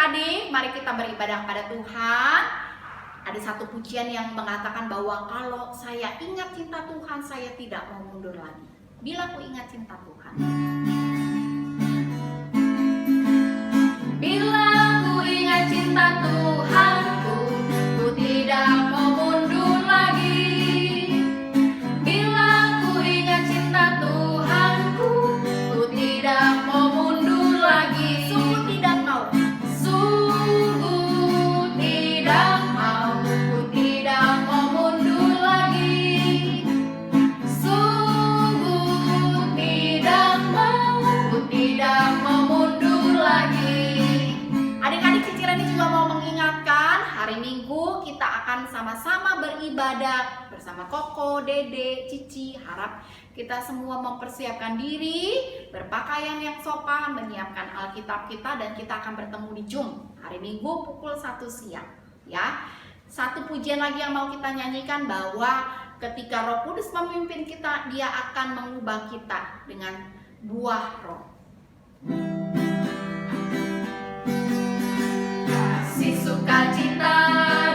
adik-adik, mari kita beribadah kepada Tuhan. Ada satu pujian yang mengatakan bahwa kalau saya ingat cinta Tuhan, saya tidak mau mundur lagi. Bila ku ingat cinta Tuhan. Bila ku ingat cinta Tuhanku, ku tidak mau mundur lagi. Bila ku ingat cinta Tuhanku, ku tidak mau mundur lagi. Sungguh tidak mau. Sungguh tidak mau. Ku tidak mau mundur lagi. Sungguh tidak mau. Ku tidak mau mundur lagi. Adik-adik, Cici Rani juga mau mengingatkan, hari Minggu kita akan sama-sama beribadah bersama Koko, Dede, Cici. Harap kita semua mempersiapkan diri, berpakaian yang sopan, menyiapkan Alkitab kita, dan kita akan bertemu di Zoom hari Minggu pukul 1 siang. Ya, satu pujian lagi yang mau kita nyanyikan bahwa ketika Roh Kudus memimpin kita, Dia akan mengubah kita dengan buah Roh. Kasih, sukacita,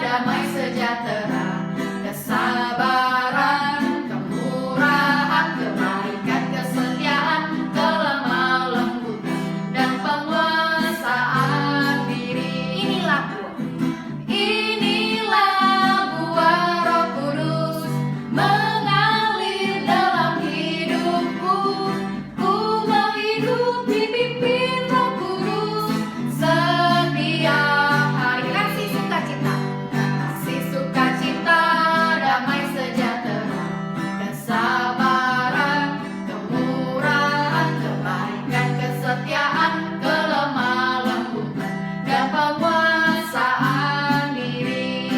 damai sejahtera, kesabaran, kemurahan, kebaikan, kesetiaan, kelemah lembutan, dan penguasaan diri. Inilah buah Roh Kudus mengalir dalam hidupku. Ku mau hidup dipimpin Roh Kudus setiap hari. Kasih, sukacita, damai sejahtera, kesabaran, kemurahan, kebaikan, kesetiaan, kelemah lembutan, dan penguasaan diri.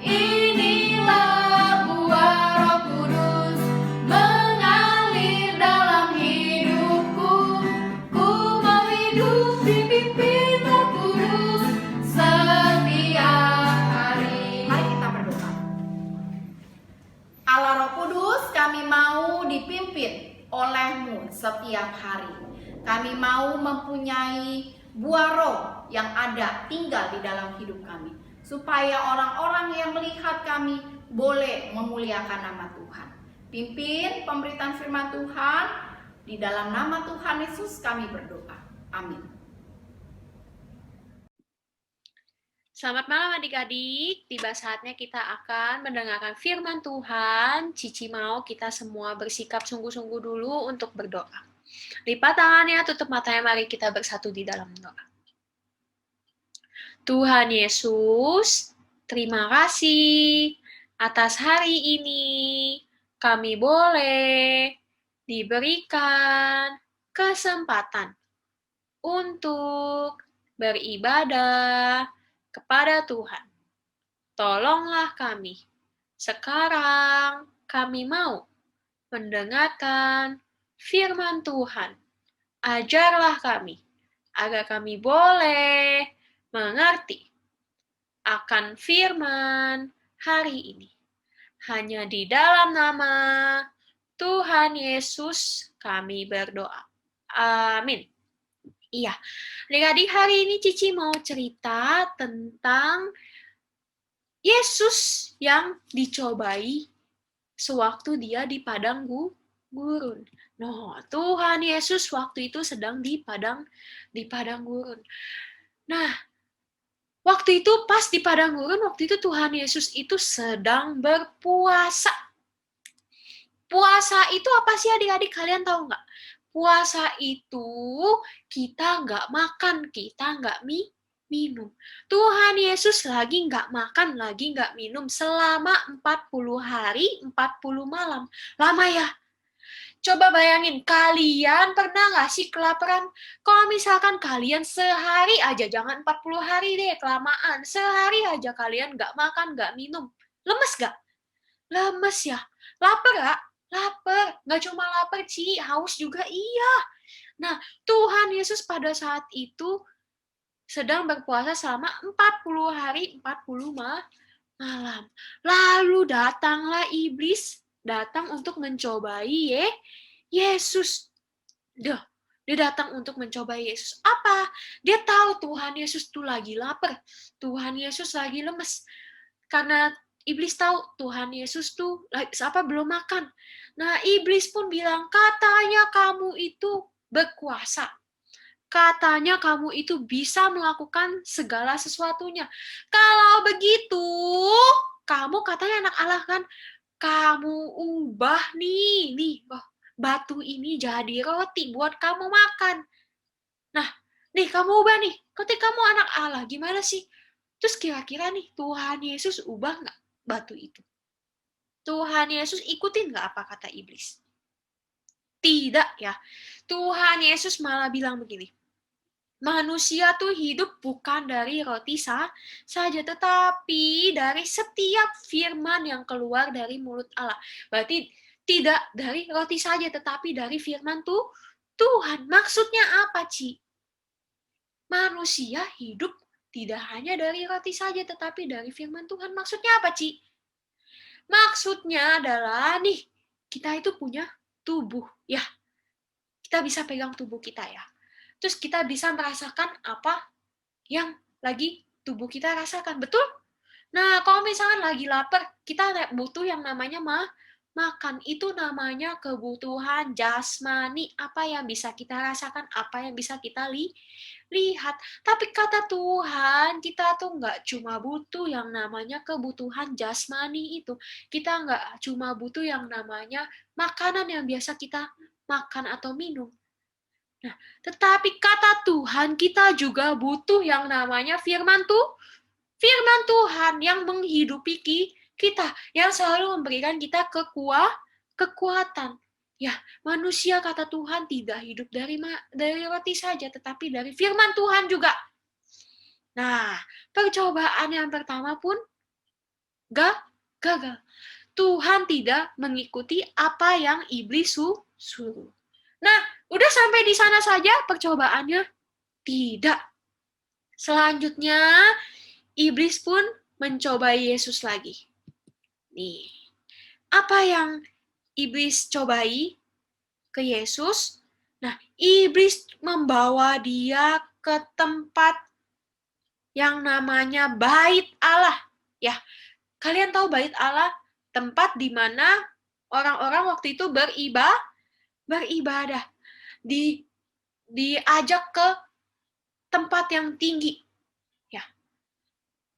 Inilah buah Roh Kudus mengalir dalam hidupku. Ku mau hidup dipimpin Roh Kudus setiap hari. Mari kita berdoa. Allah Roh Kudus, kami mau dipimpin oleh-Mu setiap hari. Kami mau mempunyai buah Roh yang ada tinggal di dalam hidup kami, supaya orang-orang yang melihat kami boleh memuliakan nama Tuhan. Pimpin pemberitaan firman Tuhan, di dalam nama Tuhan Yesus kami berdoa. Amin. Selamat malam adik-adik, tiba saatnya kita akan mendengarkan firman Tuhan. Cici mau kita semua bersikap sungguh-sungguh dulu untuk berdoa. Lipat tangannya, tutup matanya, mari kita bersatu di dalam doa. Tuhan Yesus, terima kasih atas hari ini. Kami boleh diberikan kesempatan untuk beribadah kepada Tuhan. Tolonglah kami. Sekarang kami mau mendengarkan firman Tuhan. Ajarlah kami agar kami boleh mengerti akan firman hari ini. Hanya di dalam nama Tuhan Yesus kami berdoa. Amin. Iya, adik-adik, hari ini Cici mau cerita tentang Yesus yang dicobai sewaktu dia di padang gurun. Nah, Tuhan Yesus waktu itu sedang di padang gurun. Nah, waktu itu pas di padang gurun, waktu itu Tuhan Yesus itu sedang berpuasa. Puasa itu apa sih adik-adik, kalian tahu nggak? Puasa itu kita nggak makan, kita nggak minum. Tuhan Yesus lagi nggak makan, lagi nggak minum selama 40 hari, 40 malam. Lama ya? Coba bayangin, kalian pernah nggak sih kelaparan? Kalau misalkan kalian sehari aja, jangan 40 hari deh, kelamaan. Sehari aja kalian nggak makan, nggak minum. Lemes nggak? Lemes ya? Lapar nggak? Lapar. Nggak cuma lapar, Ci, haus juga iya. Nah, Tuhan Yesus pada saat itu sedang berpuasa selama 40 hari, 40 malam. Lalu datanglah iblis, datang untuk mencobai Yesus. Dia datang untuk mencobai Yesus. Apa? Dia tahu Tuhan Yesus tuh lagi lapar. Tuhan Yesus lagi lemes. Karena iblis tahu Tuhan Yesus tuh belum makan. Nah, iblis pun bilang, katanya kamu itu berkuasa. Katanya kamu itu bisa melakukan segala sesuatunya. Kalau begitu, kamu katanya anak Allah kan? Kamu ubah nih, batu ini jadi roti buat kamu makan. Nah, nih kamu ubah nih, ketika kamu anak Allah, gimana sih? Terus kira-kira nih, Tuhan Yesus ubah nggak batu itu? Tuhan Yesus ikutin nggak apa kata iblis? Tidak ya. Tuhan Yesus malah bilang begini, manusia tuh hidup bukan dari roti saja, tetapi dari setiap firman yang keluar dari mulut Allah. Berarti tidak dari roti saja, tetapi dari firman Tuhan. Maksudnya apa, Ci? Manusia hidup tidak hanya dari roti saja, tetapi dari firman Tuhan. Maksudnya apa, Ci? Maksudnya adalah, nih, kita itu punya tubuh, ya. Kita bisa pegang tubuh kita, ya. Terus kita bisa merasakan apa yang lagi tubuh kita rasakan, betul? Nah, kalau misalkan lagi lapar, kita butuh yang namanya makan. Itu namanya kebutuhan jasmani. Apa yang bisa kita rasakan, apa yang bisa kita lihat. Tapi kata Tuhan, kita tuh nggak cuma butuh yang namanya kebutuhan jasmani itu. Kita nggak cuma butuh yang namanya makanan yang biasa kita makan atau minum. Nah, tetapi kata Tuhan, kita juga butuh yang namanya firman Tuhan yang menghidupi kita, yang selalu memberikan kita kekuatan. Ya, manusia kata Tuhan tidak hidup dari roti saja, tetapi dari firman Tuhan juga. Nah, percobaan yang pertama pun gagal. Tuhan tidak mengikuti apa yang iblis suruh. Nah, udah sampai di sana saja percobaannya? Tidak. Selanjutnya, iblis pun mencobai Yesus lagi. Nih, apa yang iblis cobai ke Yesus? Nah, iblis membawa dia ke tempat yang namanya Bait Allah. Ya, kalian tahu Bait Allah? Tempat di mana orang-orang waktu itu beribadah. Diajak ke tempat yang tinggi. Ya.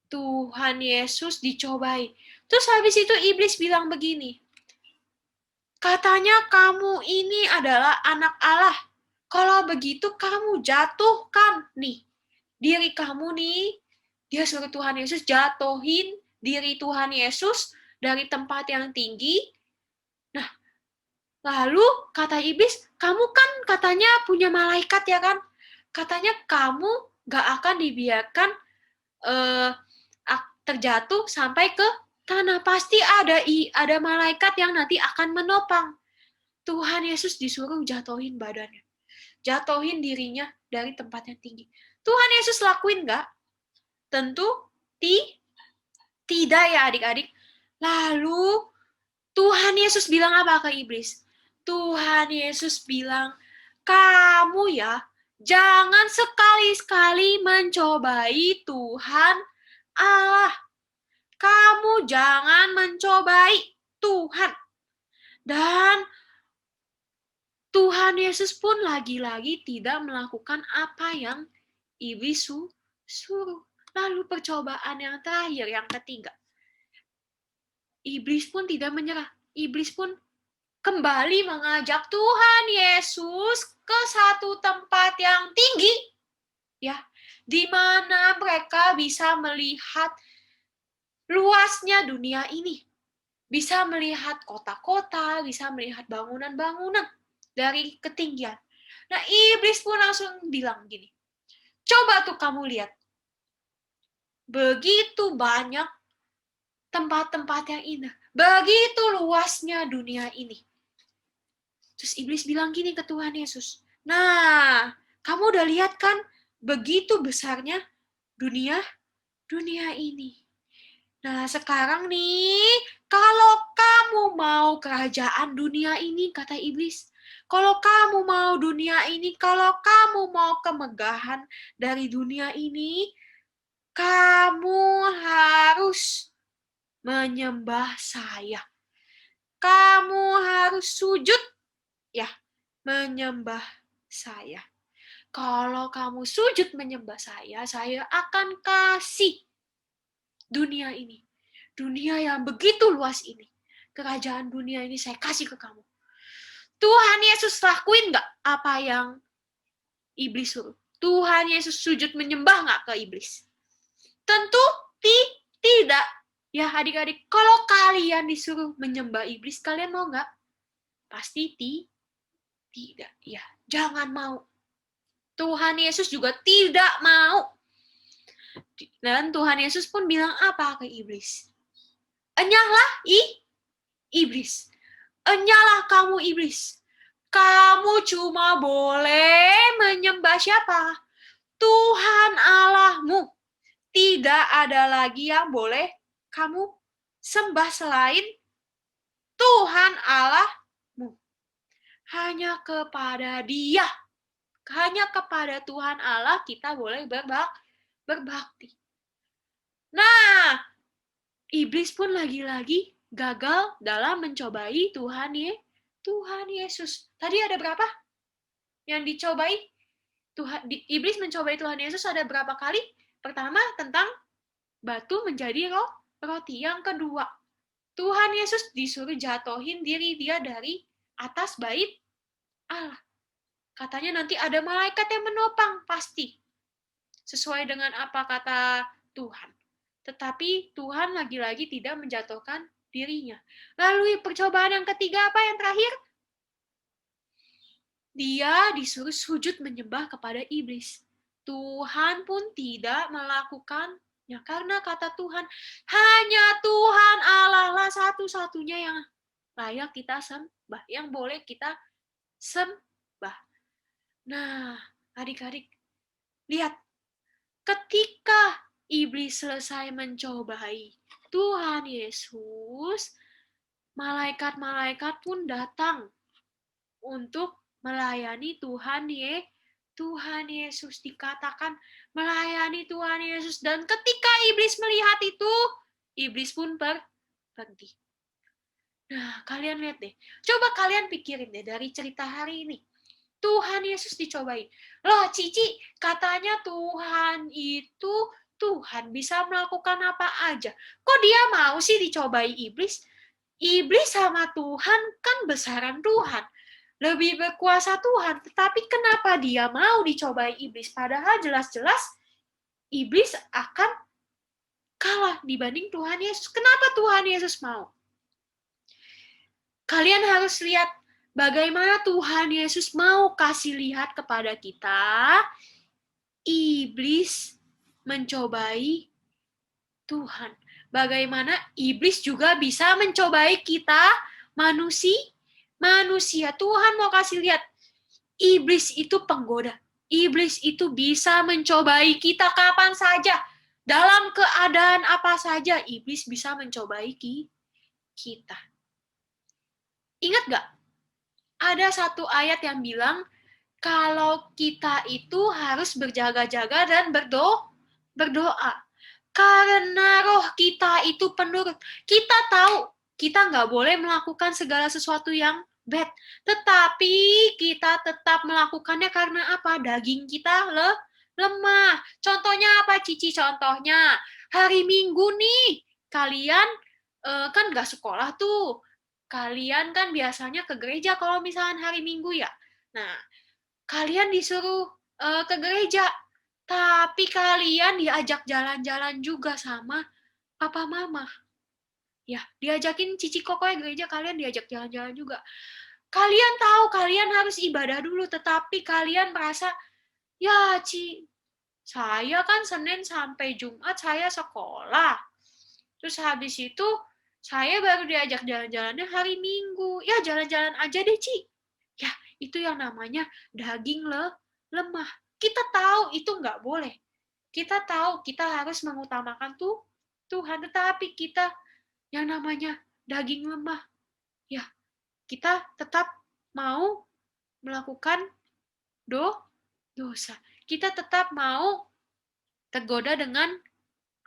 Tuhan Yesus dicobai. Terus habis itu iblis bilang begini, katanya kamu ini adalah anak Allah. Kalau begitu kamu jatuhkan nih diri kamu nih. Dia suruh Tuhan Yesus jatuhin diri Tuhan Yesus dari tempat yang tinggi. Nah, lalu kata iblis, kamu kan katanya punya malaikat ya kan? Katanya kamu gak akan dibiarkan terjatuh sampai ke tanah. Pasti ada malaikat yang nanti akan menopang. Tuhan Yesus disuruh jatuhin badannya. Jatuhin dirinya dari tempat yang tinggi. Tuhan Yesus lakuin gak? Tentu tidak ya adik-adik. Lalu Tuhan Yesus bilang apa ke iblis? Tuhan Yesus bilang, kamu ya jangan sekali-sekali mencobai Tuhan Allah. Kamu jangan mencobai Tuhan. Dan Tuhan Yesus pun lagi-lagi tidak melakukan apa yang iblis suruh. Lalu percobaan yang terakhir, yang ketiga. Iblis pun tidak menyerah. Iblis pun kembali mengajak Tuhan Yesus ke satu tempat yang tinggi. Ya, di mana mereka bisa melihat luasnya dunia ini. Bisa melihat kota-kota, bisa melihat bangunan-bangunan dari ketinggian. Nah, iblis pun langsung bilang gini, coba tuh kamu lihat. Begitu banyak tempat-tempat yang indah. Begitu luasnya dunia ini. Terus iblis bilang gini ke Tuhan Yesus, nah, kamu udah lihat kan begitu besarnya dunia ini. Nah, sekarang nih, kalau kamu mau kerajaan dunia ini, kata iblis, Kalau kamu mau dunia ini, kalau kamu mau kemegahan dari dunia ini, kamu harus menyembah saya. Kamu harus sujud, ya, menyembah saya. Kalau kamu sujud menyembah saya akan kasih dunia ini. Dunia yang begitu luas ini. Kerajaan dunia ini saya kasih ke kamu. Tuhan Yesus lakuin nggak apa yang iblis suruh? Tuhan Yesus sujud menyembah nggak ke iblis? Tentu tidak. Ya adik-adik, kalau kalian disuruh menyembah iblis, kalian mau nggak? Pasti tidak. Ya, jangan mau. Tuhan Yesus juga tidak mau. Dan Tuhan Yesus pun bilang apa ke iblis? Enyahlah iblis. Enyahlah kamu iblis. Kamu cuma boleh menyembah siapa? Tuhan Allahmu. Tidak ada lagi yang boleh kamu sembah selain Tuhan Allahmu. Hanya kepada Dia. Hanya kepada Tuhan Allah kita boleh berbakti. Nah, iblis pun lagi-lagi gagal dalam mencobai Tuhan Yesus. Tadi ada berapa yang dicobai? Iblis mencobai Tuhan Yesus ada berapa kali? Pertama, tentang batu menjadi roti. Yang kedua, Tuhan Yesus disuruh jatuhin diri dia dari atas bait Allah. Katanya nanti ada malaikat yang menopang, pasti. Sesuai dengan apa kata Tuhan. Tetapi Tuhan lagi-lagi tidak menjatuhkan dirinya. Lalu percobaan yang ketiga apa yang terakhir? Dia disuruh sujud menyembah kepada iblis. Tuhan pun tidak melakukannya. Karena kata Tuhan, hanya Tuhan Allah lah satu-satunya yang layak kita sembah. Yang boleh kita sembah. Nah, adik-adik, lihat. Ketika iblis selesai mencobai Tuhan Yesus, malaikat-malaikat pun datang untuk melayani Tuhan Yesus. Dikatakan melayani Tuhan Yesus. Dan ketika iblis melihat itu, iblis pun berhenti. Nah, kalian lihat deh. Coba kalian pikirin deh dari cerita hari ini. Tuhan Yesus dicobai. Loh, Cici, katanya Tuhan itu Tuhan bisa melakukan apa aja. Kok dia mau sih dicobai iblis? Iblis sama Tuhan kan besaran Tuhan. Lebih berkuasa Tuhan. Tetapi kenapa dia mau dicobai iblis? Padahal jelas-jelas iblis akan kalah dibanding Tuhan Yesus. Kenapa Tuhan Yesus mau? Kalian harus lihat bagaimana Tuhan Yesus mau kasih lihat kepada kita, iblis mencobai Tuhan. Bagaimana iblis juga bisa mencobai kita, manusia. Tuhan mau kasih lihat, iblis itu penggoda. Iblis itu bisa mencobai kita kapan saja. Dalam keadaan apa saja, iblis bisa mencobai kita. Ingat gak? Ada satu ayat yang bilang, kalau kita itu harus berjaga-jaga dan berdoa. Karena roh kita itu penurut. Kita tahu kita nggak boleh melakukan segala sesuatu yang bad. Tetapi kita tetap melakukannya karena apa? Daging kita lemah. Contohnya apa, Cici? Contohnya, hari Minggu nih, kalian kan nggak sekolah tuh. Kalian kan biasanya ke gereja kalau misalnya hari Minggu ya. Nah, kalian disuruh ke gereja, tapi kalian diajak jalan-jalan juga sama papa mama. Ya, diajakin Cici Koko ya gereja, kalian diajak jalan-jalan juga. Kalian tahu kalian harus ibadah dulu, tetapi kalian merasa, ya saya kan Senin sampai Jumat saya sekolah. Terus habis itu saya baru diajak jalan-jalannya hari Minggu. Ya jalan-jalan aja deh, Ci. Ya, itu yang namanya daging lemah. Kita tahu itu nggak boleh. Kita tahu kita harus mengutamakan Tuhan. Tetapi kita yang namanya daging lemah, ya kita tetap mau melakukan dosa. Kita tetap mau tergoda dengan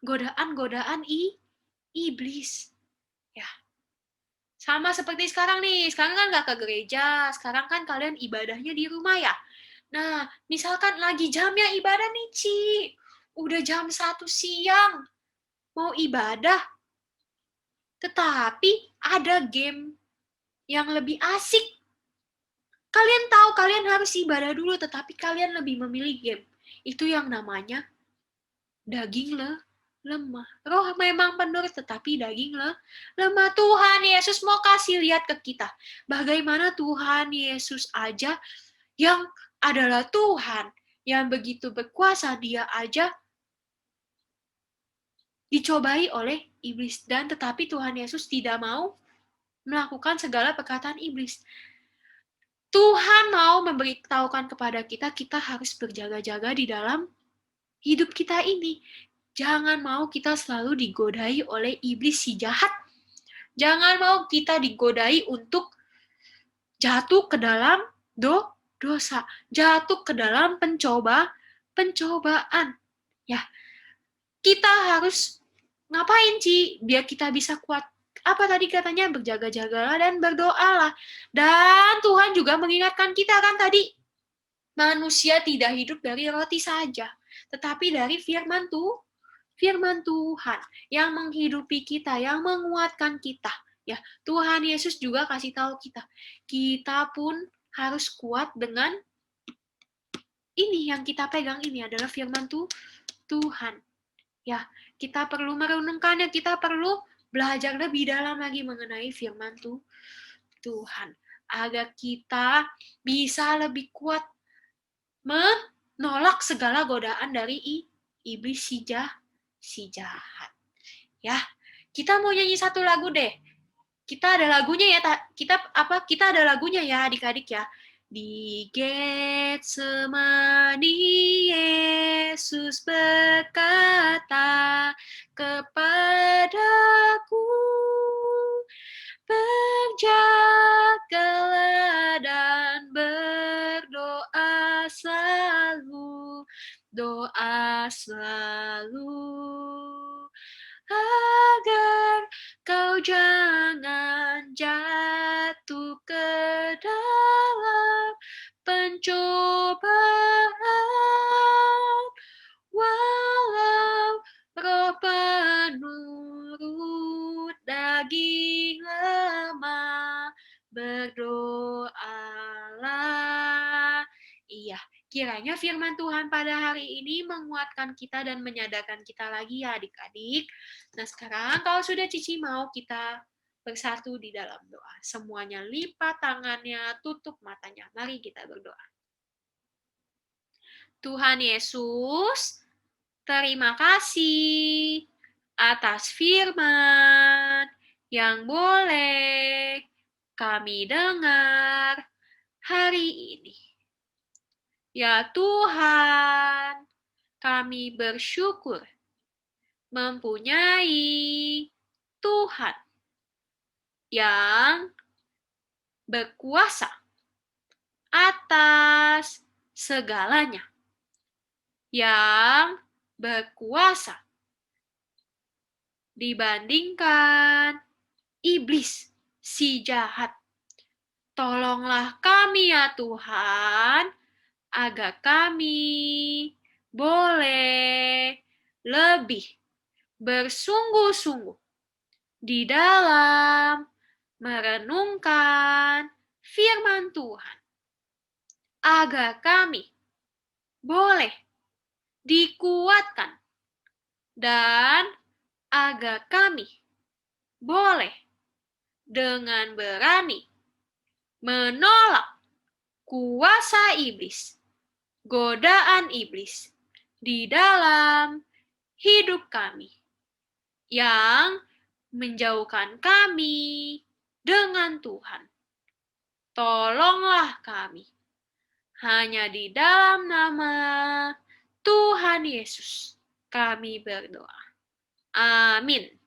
godaan-godaan iblis. Ya. Sama seperti sekarang nih. Sekarang kan nggak ke gereja. Sekarang kan kalian ibadahnya di rumah ya. Nah, misalkan lagi jamnya ibadah nih, Ci. Udah jam 1 siang. Mau ibadah. Tetapi ada game yang lebih asik. Kalian tahu kalian harus ibadah dulu, tetapi kalian lebih memilih game. Itu yang namanya daging lemah. Roh memang penurut, tetapi daging lemah. Tuhan Yesus mau kasih lihat ke kita. Bagaimana Tuhan Yesus aja yang adalah Tuhan, yang begitu berkuasa, dia aja dicobai oleh iblis. Dan tetapi Tuhan Yesus tidak mau melakukan segala perkataan iblis. Tuhan mau memberitahukan kepada kita, kita harus berjaga-jaga di dalam hidup kita ini. Jangan mau kita selalu digodai oleh iblis si jahat. Jangan mau kita digodai untuk jatuh ke dalam dosa, jatuh ke dalam pencobaan. Ya, kita harus ngapain, Ci? Biar kita bisa kuat. Apa tadi katanya? Berjaga-jagalah dan berdoalah. Dan Tuhan juga mengingatkan kita kan tadi, manusia tidak hidup dari roti saja, tetapi dari firman Tuhan yang menghidupi kita, yang menguatkan kita. Ya, Tuhan Yesus juga kasih tahu kita. Kita pun harus kuat dengan ini yang kita pegang, ini adalah firman Tuhan. Ya, kita perlu merenungkannya, kita perlu belajar lebih dalam lagi mengenai firman Tuhan agar kita bisa lebih kuat menolak segala godaan dari iblis si jahat. Ya, kita mau nyanyi satu lagu deh. Kita ada lagunya ya, kita ada lagunya ya adik-adik ya. Di Getsemani Yesus berkata kepadaku, berjagalah dan berdoa selalu, doa selalu, agar kau jangan jatuh ke dalam pencobaan, walau roh penurut daging lemah, berdoalah. Iya, kiranya firman Tuhan pada hari ini menguatkan kita dan menyadarkan kita lagi ya adik-adik. Nah sekarang kalau sudah Cici mau kita bersatu di dalam doa. Semuanya lipat tangannya, tutup matanya. Mari kita berdoa. Tuhan Yesus, terima kasih atas firman yang boleh kami dengar hari ini. Ya Tuhan, kami bersyukur mempunyai Tuhan yang berkuasa atas segalanya, yang berkuasa dibandingkan iblis si jahat. Tolonglah kami ya Tuhan, agar kami boleh lebih bersungguh-sungguh di dalam merenungkan firman Tuhan, agar kami boleh dikuatkan dan agar kami boleh dengan berani menolak kuasa iblis, godaan iblis di dalam hidup kami yang menjauhkan kami dengan Tuhan. Tolonglah kami. Hanya di dalam nama Tuhan Yesus kami berdoa. Amin.